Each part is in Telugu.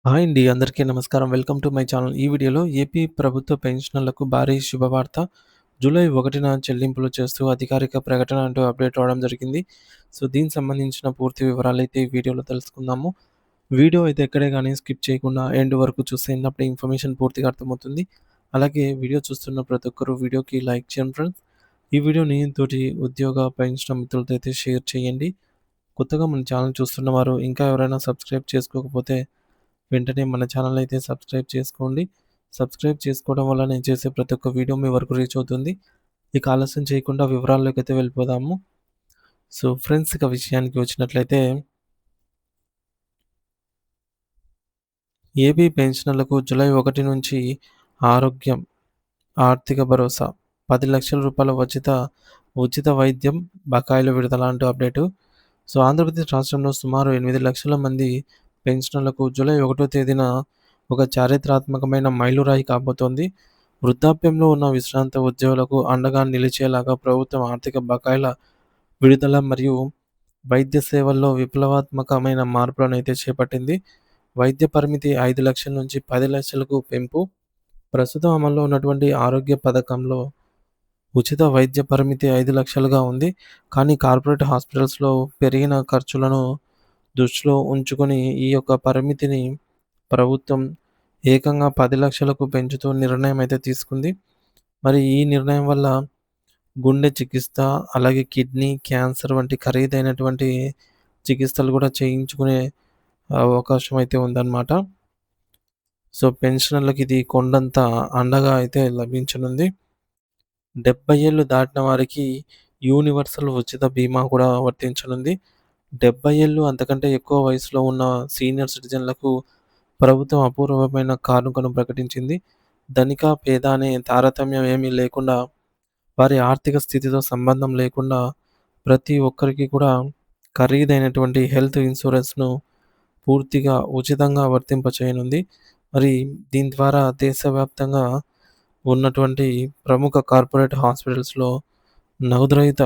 హాయ్ అండి. అందరికీ నమస్కారం. Welcome to my channel. ఈ వీడియోలో ఏపీ ప్రభుత్వ పెన్షనర్లకు భారీ శుభవార్త. జూలై 1న చెల్లింపులు చేస్తూ అధికారిక ప్రకటన అంటూ అప్డేట్ రావడం జరిగింది. సో, దీనికి సంబంధించిన పూర్తి వివరాలైతే ఈ వీడియోలో తెలుసుకుందాము. వీడియో అయితే ఎక్కడే గాని స్కిప్ చేయకుండా ఎండ్ వరకు చూస్తే అప్పుడే ఇన్ఫర్మేషన్ పూర్తిగా అర్థమవుతుంది. అలాగే వీడియో చూస్తున్న ప్రతి ఒక్కరు వీడియోకి లైక్ చేయండి ఫ్రెండ్స్. ఈ వీడియోని తోటి ఉద్యోగ పెన్షన్ మిత్రులతో అయితే షేర్ చేయండి. కొత్తగా మన ఛానల్ చూస్తున్న వారు ఇంకా ఎవరైనా సబ్స్క్రైబ్ చేసుకోకపోతే వెంటనే మన ఛానల్ అయితే సబ్స్క్రైబ్ చేసుకోండి. సబ్స్క్రైబ్ చేసుకోవడం వల్ల నేను చేసే ప్రతి ఒక్క వీడియో మీ వరకు రీచ్ అవుతుంది. ఇక ఆలస్యం చేయకుండా వివరాల్లోకైతే వెళ్ళిపోదాము. సో ఫ్రెండ్స్, ఇక విషయానికి వచ్చినట్లయితే ఏపీ పెన్షనర్లకు జూలై 1 నుంచి ఆరోగ్యం, ఆర్థిక భరోసా, 10,00,000 రూపాయల ఉచిత వైద్యం బకాయిల విడుదల అంటూ అప్డేటు. సో ఆంధ్రప్రదేశ్ రాష్ట్రంలో సుమారు 8,00,000 మంది పెన్షనర్లకు జూలై 1 తేదీన ఒక చారిత్రాత్మకమైన మైలురాయి కాబోతోంది. వృద్ధాప్యంలో ఉన్న విశ్రాంత ఉద్యోగులకు అండగా నిలిచేలాగా ప్రభుత్వం ఆర్థిక బకాయిల విడుదల మరియు వైద్య సేవల్లో విప్లవాత్మకమైన మార్పులనైతే చేపట్టింది. వైద్య పరిమితి 5,00,000 నుంచి 10,00,000కు పెంపు. ప్రస్తుతం అమల్లో ఉన్నటువంటి ఆరోగ్య పథకంలో ఉచిత వైద్య పరిమితి 5,00,000గా ఉంది. కానీ కార్పొరేట్ హాస్పిటల్స్‌లో పెరిగిన ఖర్చులను దృష్టిలో ఉంచుకొని ఈ యొక్క పరిమితిని ప్రభుత్వం ఏకంగా 10,00,000కు పెంచుతూ నిర్ణయం అయితే తీసుకుంది. మరి ఈ నిర్ణయం వల్ల గుండె చికిత్స, అలాగే కిడ్నీ, క్యాన్సర్ వంటి ఖరీదైనటువంటి చికిత్సలు కూడా చేయించుకునే అవకాశం అయితే ఉందన్నమాట. సో, పెన్షనర్లకి ఇది కొండంత అండగా అయితే లభించనుంది. 70 ఏళ్లు దాటిన వారికి యూనివర్సల్ ఉచిత బీమా కూడా వర్తించనుంది. 70 ఏళ్ళు అంతకంటే ఎక్కువ వయసులో ఉన్న సీనియర్ సిటిజన్లకు ప్రభుత్వం అపూర్వమైన కానుకను ప్రకటించింది. ధనిక, పేద అనే తారతమ్యం ఏమీ లేకుండా, వారి ఆర్థిక స్థితితో సంబంధం లేకుండా ప్రతి ఒక్కరికి కూడా ఖరీదైనటువంటి హెల్త్ ఇన్సూరెన్స్‌ను పూర్తిగా ఉచితంగా వర్తింపచేయనుంది. మరి దీని ద్వారా దేశవ్యాప్తంగా ఉన్నటువంటి ప్రముఖ కార్పొరేట్ హాస్పిటల్స్‌లో నగదురహిత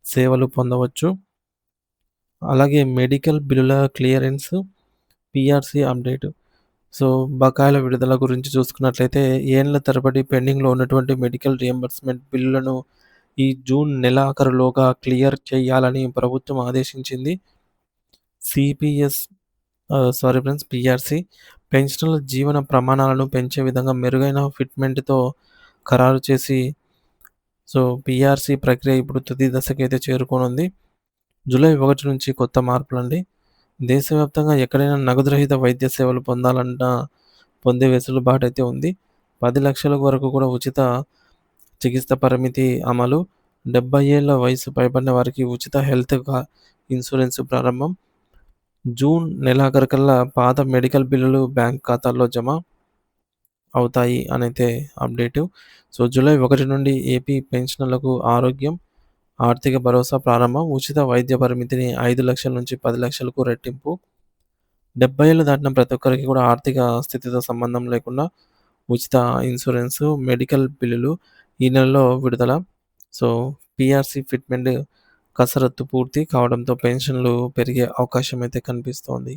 సేవలు పొందవచ్చు. అలాగే మెడికల్ బిల్లుల క్లియరెన్స్, పీఆర్సీ అప్డేట్. సో, బకాయిల విడుదల గురించి చూసుకున్నట్లయితే ఏండ్ల తరబడి పెండింగ్‌లో ఉన్నటువంటి మెడికల్ రియంబర్స్‌మెంట్ బిల్లులను ఈ జూన్ నెలాఖరులోగా క్లియర్ చేయాలని ప్రభుత్వం ఆదేశించింది. సిపిఎస్ సారీ ఫ్రెండ్స్, పీఆర్సీ పెన్షనర్ల జీవన ప్రమాణాలను పెంచే విధంగా మెరుగైన ఫిట్‌మెంట్‌తో ఖరారు చేసి, సో, పీఆర్సీ ప్రక్రియ ఇప్పుడు తుది దశకైతే చేరుకోనుంది. జూలై 1 నుంచి కొత్త మార్పులండి. దేశవ్యాప్తంగా ఎక్కడైనా నగదురహిత వైద్య సేవలు పొందే వెసులుబాటైతే ఉంది. 10,00,000 వరకు కూడా ఉచిత చికిత్స పరిమితి అమలు. 70 ఏళ్ల వయసు పైబడిన వారికి ఉచిత హెల్త్ ఇన్సూరెన్స్ ప్రారంభం. జూన్ నెలాఖరుకల్లా పాత మెడికల్ బిల్లులు బ్యాంక్ ఖాతాల్లో జమ అవుతాయి అనైతే అప్డేటు. సో, జూలై 1 నుండి ఏపీ పెన్షనర్లకు ఆరోగ్యం, ఆర్థిక భరోసా ప్రారంభం. ఉచిత వైద్య పరిమితిని 5,00,000 నుంచి 10,00,000కు రెట్టింపు. 70 ఏళ్ళు దాటిన ప్రతి ఒక్కరికి కూడా ఆర్థిక స్థితితో సంబంధం లేకుండా ఉచిత ఇన్సూరెన్సు, మెడికల్ బిల్లులు ఈ నెలలో విడుదల. సో, పీఆర్సీ ఫిట్‌మెంట్ కసరత్తు పూర్తి కావడంతో పెన్షన్‌లు పెరిగే అవకాశం అయితే కనిపిస్తోంది.